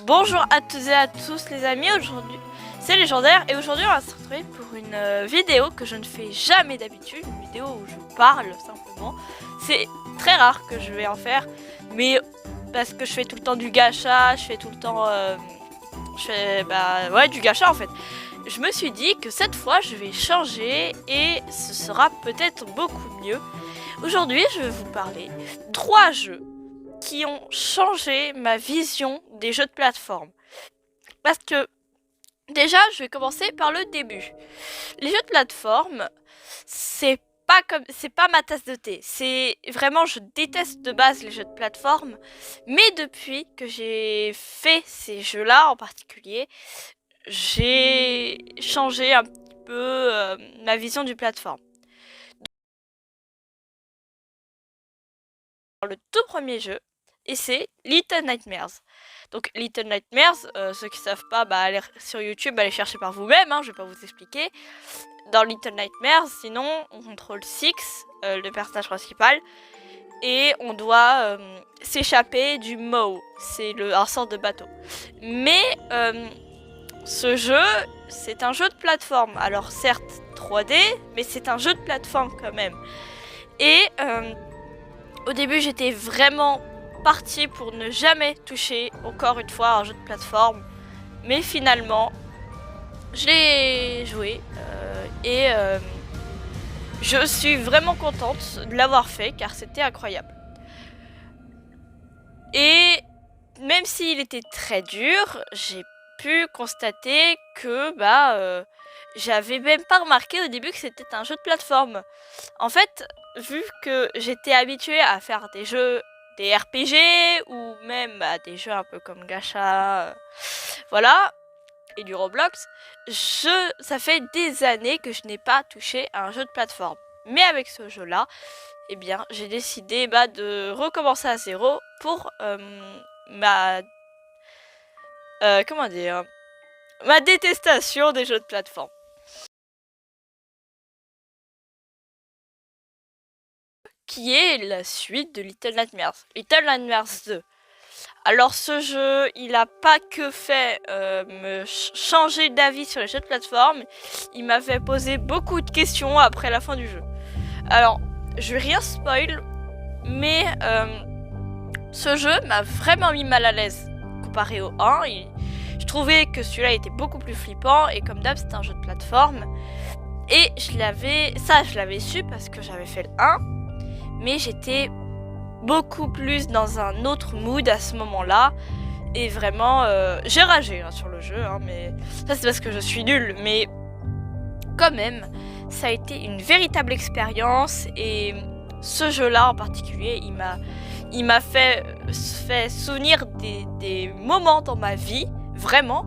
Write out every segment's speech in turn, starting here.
Bonjour à toutes et à tous les amis, aujourd'hui c'est Légendaire et aujourd'hui on va se retrouver pour une vidéo que je ne fais jamais d'habitude, une vidéo où je parle simplement. C'est très rare que je vais en faire, mais parce que je fais tout le temps du gacha, je fais tout le temps du gacha en fait. Je me suis dit que cette fois je vais changer et ce sera peut-être beaucoup mieux. Aujourd'hui je vais vous parler de 3 jeux qui ont changé ma vision des jeux de plateforme. Parce que déjà, je vais commencer par le début. Les jeux de plateforme, c'est pas ma tasse de thé. C'est vraiment, je déteste de base les jeux de plateforme, mais depuis que j'ai fait ces jeux-là en particulier, j'ai changé un petit peu ma vision du plateforme. Le tout premier jeu, et c'est Little Nightmares. Donc Little Nightmares, ceux qui savent pas, allez sur YouTube, allez chercher par vous-même, je vais pas vous expliquer. Dans Little Nightmares, sinon, on contrôle Six, le personnage principal, et on doit s'échapper du Maw, c'est un sort de bateau. Mais ce jeu, c'est un jeu de plateforme, alors certes 3D, mais c'est un jeu de plateforme quand même. Et au début, j'étais vraiment partie pour ne jamais toucher encore une fois un jeu de plateforme, mais finalement je l'ai joué et je suis vraiment contente de l'avoir fait car c'était incroyable. Et même s'il était très dur, j'ai pu constater que j'avais même pas remarqué au début que c'était un jeu de plateforme. En fait, vu que j'étais habituée à faire des jeux, des RPG ou même des jeux un peu comme gacha, voilà, et du Roblox, ça fait des années que je n'ai pas touché à un jeu de plateforme. Mais avec ce jeu-là, eh bien, j'ai décidé de recommencer à zéro pour ma détestation des jeux de plateforme. Qui est la suite de Little Nightmares. Little Nightmares 2. Alors ce jeu, il a pas que fait me changer d'avis sur les jeux de plateforme, il m'a fait poser beaucoup de questions après la fin du jeu. Alors, je vais rien spoil, mais ce jeu m'a vraiment mis mal à l'aise comparé au 1. Je trouvais que celui-là était beaucoup plus flippant et comme d'hab, c'est un jeu de plateforme. Et je l'avais su parce que j'avais fait le 1. Mais j'étais beaucoup plus dans un autre mood à ce moment-là. Et vraiment, j'ai ragé sur le jeu, mais ça c'est parce que je suis nulle. Mais quand même, ça a été une véritable expérience. Et ce jeu-là en particulier, il m'a fait souvenir des moments dans ma vie, vraiment,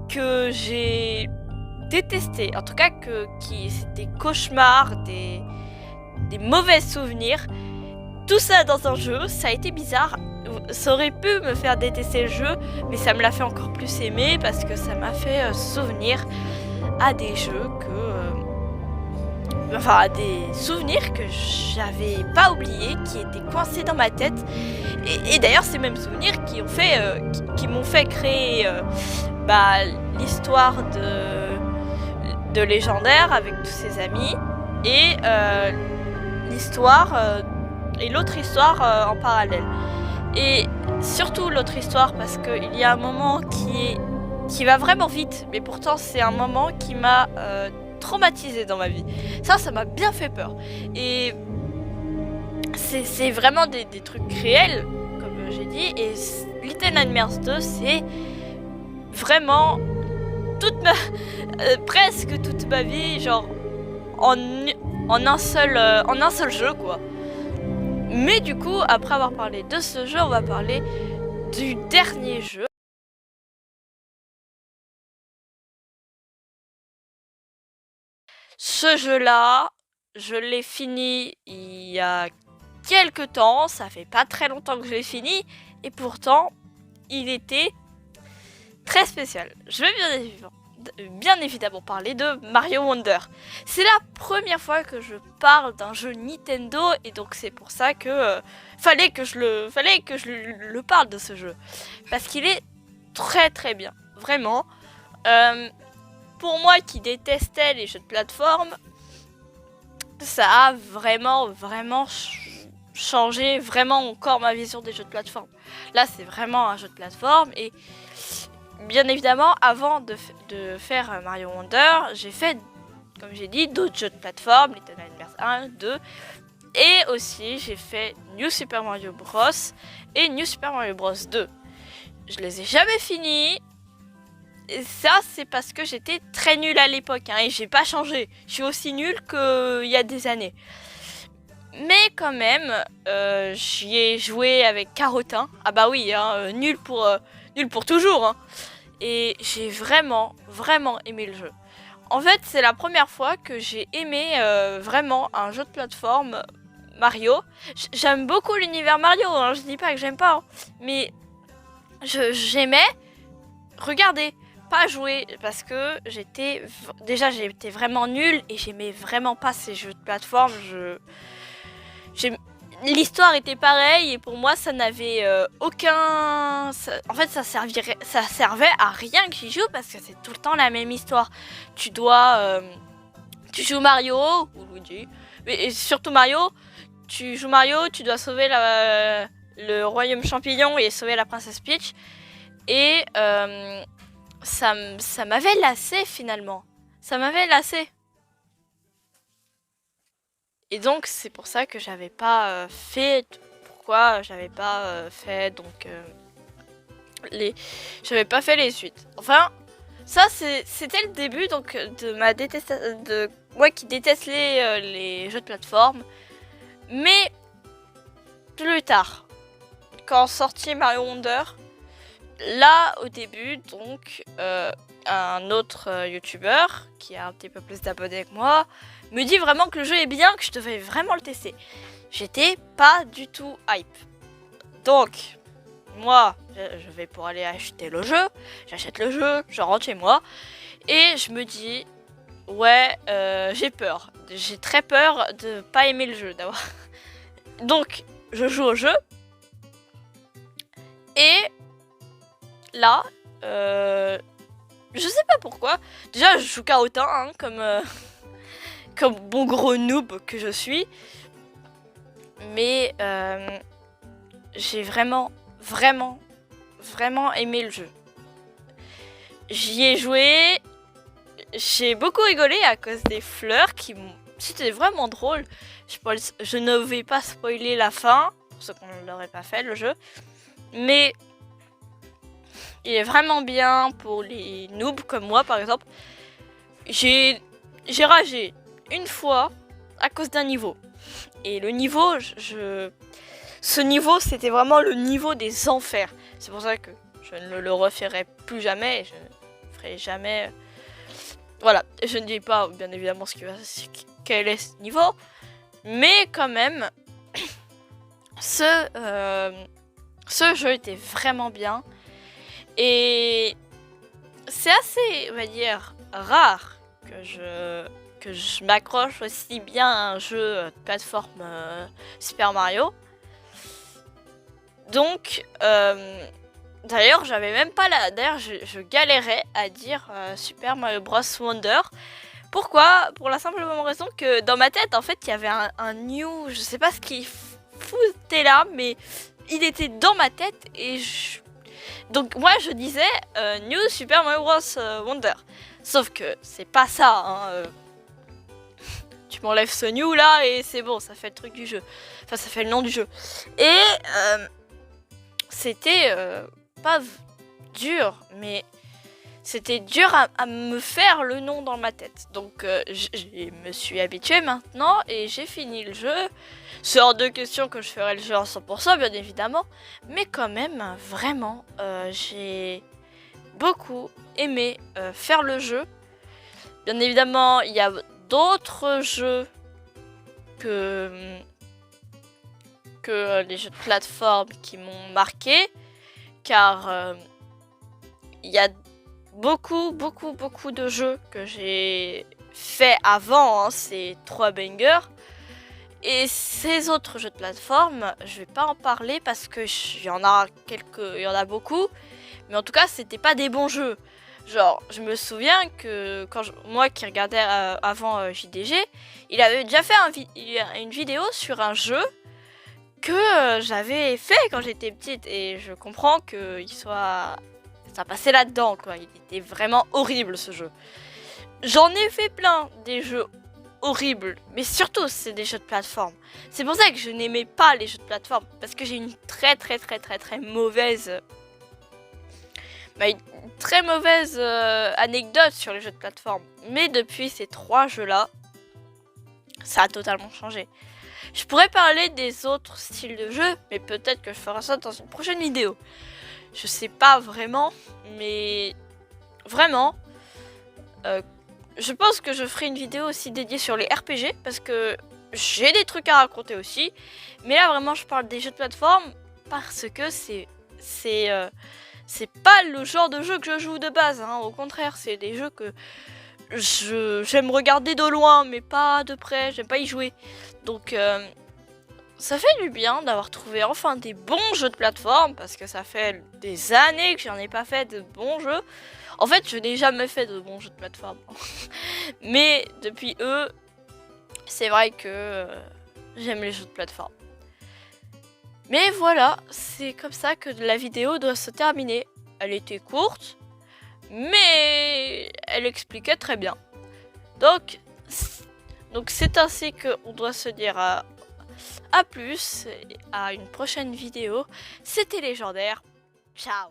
que j'ai détesté. En tout cas, c'est des cauchemars, des mauvais souvenirs. Tout ça dans un jeu, ça a été bizarre. Ça aurait pu me faire détester le jeu, mais ça me l'a fait encore plus aimer parce que ça m'a fait souvenir à des jeux à des souvenirs que j'avais pas oubliés, qui étaient coincés dans ma tête. Et d'ailleurs, ces mêmes souvenirs qui m'ont fait créer l'histoire de Légendaire avec tous ses amis et l'autre histoire en parallèle. Et surtout l'autre histoire parce qu'il y a un moment qui va vraiment vite, mais pourtant c'est un moment qui m'a traumatisée dans ma vie. Ça m'a bien fait peur. Et c'est vraiment des trucs réels, comme j'ai dit. Et Little Nightmares 2, c'est vraiment presque toute ma vie, genre en un seul jeu, quoi. Mais du coup, après avoir parlé de ce jeu, on va parler du dernier jeu. Ce jeu-là, je l'ai fini il y a quelques temps, ça fait pas très longtemps que je l'ai fini, et pourtant, il était très spécial. Je vais bien évidemment parler de Mario Wonder. C'est la première fois que je parle d'un jeu Nintendo et donc c'est pour ça que fallait que je le parle de ce jeu parce qu'il est très très bien, vraiment. Pour moi qui détestais les jeux de plateforme, ça a vraiment changé vraiment encore ma vision des jeux de plateforme. Là, c'est vraiment un jeu de plateforme et bien évidemment, avant de faire Mario Wonder, j'ai fait, comme j'ai dit, d'autres jeux de plateforme, Little Nightmares 1, 2, et aussi j'ai fait New Super Mario Bros. Et New Super Mario Bros. 2. Je les ai jamais finis. Et ça, c'est parce que j'étais très nulle à l'époque, hein, et j'ai pas changé. Je suis aussi nulle qu'il y a des années. Mais quand même, j'y ai joué avec Carotin. Ah bah oui, hein, nul pour toujours. Hein. Et j'ai vraiment aimé le jeu. En fait, c'est la première fois que j'ai aimé vraiment un jeu de plateforme Mario. J'aime beaucoup l'univers Mario, hein, je dis pas que j'aime pas. Hein, mais j'aimais regarder, pas jouer, parce que j'étais vraiment nulle et j'aimais vraiment pas ces jeux de plateforme. L'histoire était pareille et pour moi ça n'avait aucun... En fait ça servait à rien que j'y joue parce que c'est tout le temps la même histoire. Tu joues Mario ou Luigi, mais surtout Mario. Tu joues Mario, tu dois sauver le royaume champignon et sauver la princesse Peach. Et ça m'avait lassé finalement. Ça m'avait lassé. Et donc c'est pour ça que j'avais pas fait. Pourquoi j'avais pas fait donc j'avais pas fait les suites. Enfin, ça c'était le début donc de ma détestation, de moi qui déteste les jeux de plateforme. Mais plus tard, quand sorti Mario Wonder, là au début donc un autre youtubeur qui a un petit peu plus d'abonnés que moi me dit vraiment que le jeu est bien, que je devais vraiment le tester. J'étais pas du tout hype. Donc, moi, je vais pour aller acheter le jeu. J'achète le jeu, je rentre chez moi. Et je me dis, ouais, j'ai peur. J'ai très peur de pas aimer le jeu d'abord. Donc, je joue au jeu. Et là, je sais pas pourquoi. Déjà, je joue Carotin, hein, comme bon gros noob que je suis. Mais j'ai vraiment aimé le jeu. J'y ai joué. J'ai beaucoup rigolé à cause des fleurs qui m'ont... C'était vraiment drôle. Je ne vais pas spoiler la fin, pour ceux qu'on ne l'aurait pas fait le jeu. Mais il est vraiment bien pour les noobs comme moi par exemple. J'ai ragé une fois à cause d'un niveau. Et le niveau, ce niveau, c'était vraiment le niveau des enfers. C'est pour ça que je ne le referai plus jamais. Et je ne ferai jamais... Voilà, je ne dis pas bien évidemment quel est ce niveau. Mais quand même, ce jeu était vraiment bien. Et c'est assez, on va dire, rare que je m'accroche aussi bien à un jeu de plateforme Super Mario. Donc, d'ailleurs, j'avais même pas la... D'ailleurs, je galérais à dire Super Mario Bros. Wonder. Pourquoi? Pour la simple raison que dans ma tête, en fait, il y avait un new... Je sais pas ce qu'il foutait là, mais il était dans ma tête et donc moi, je disais New Super Mario Bros. Wonder. Sauf que c'est pas ça, hein, tu m'enlèves ce new là et c'est bon, ça fait le truc du jeu. Enfin, ça fait le nom du jeu. Et c'était pas dur, mais c'était dur à me faire le nom dans ma tête. Donc je me suis habituée maintenant et j'ai fini le jeu. C'est hors de question que je ferai le jeu à 100%, bien évidemment. Mais quand même, vraiment, j'ai beaucoup aimé faire le jeu. Bien évidemment, il y a d'autres jeux que les jeux de plateforme qui m'ont marqué, car il y a beaucoup de jeux que j'ai fait avant, hein, ces 3 bangers. Et ces autres jeux de plateforme, je vais pas en parler parce que il y en a beaucoup, Mais en tout cas, c'était pas des bons jeux. Genre, je me souviens que moi qui regardais avant JDG, il avait déjà fait une vidéo sur un jeu que j'avais fait quand j'étais petite. Et je comprends qu'il soit... ça passait là-dedans, quoi. Il était vraiment horrible, ce jeu. J'en ai fait plein, des jeux horribles. Mais surtout, c'est des jeux de plateforme. C'est pour ça que je n'aimais pas les jeux de plateforme. Parce que j'ai une très mauvaise... une très mauvaise anecdote sur les jeux de plateforme. Mais depuis ces 3 jeux-là, ça a totalement changé. Je pourrais parler des autres styles de jeux, mais peut-être que je ferai ça dans une prochaine vidéo. Je sais pas vraiment, mais vraiment, je pense que je ferai une vidéo aussi dédiée sur les RPG, parce que j'ai des trucs à raconter aussi. Mais là, vraiment, je parle des jeux de plateforme parce que c'est pas le genre de jeu que je joue de base, hein. Au contraire, c'est des jeux que j'aime regarder de loin, mais pas de près, j'aime pas y jouer. Donc ça fait du bien d'avoir trouvé enfin des bons jeux de plateforme, parce que ça fait des années que j'en ai pas fait de bons jeux. En fait, je n'ai jamais fait de bons jeux de plateforme. Mais depuis eux, c'est vrai que j'aime les jeux de plateforme. Mais voilà, c'est comme ça que la vidéo doit se terminer. Elle était courte, mais elle expliquait très bien. Donc c'est ainsi qu'on doit se dire à plus, à une prochaine vidéo. C'était légendaire. Ciao.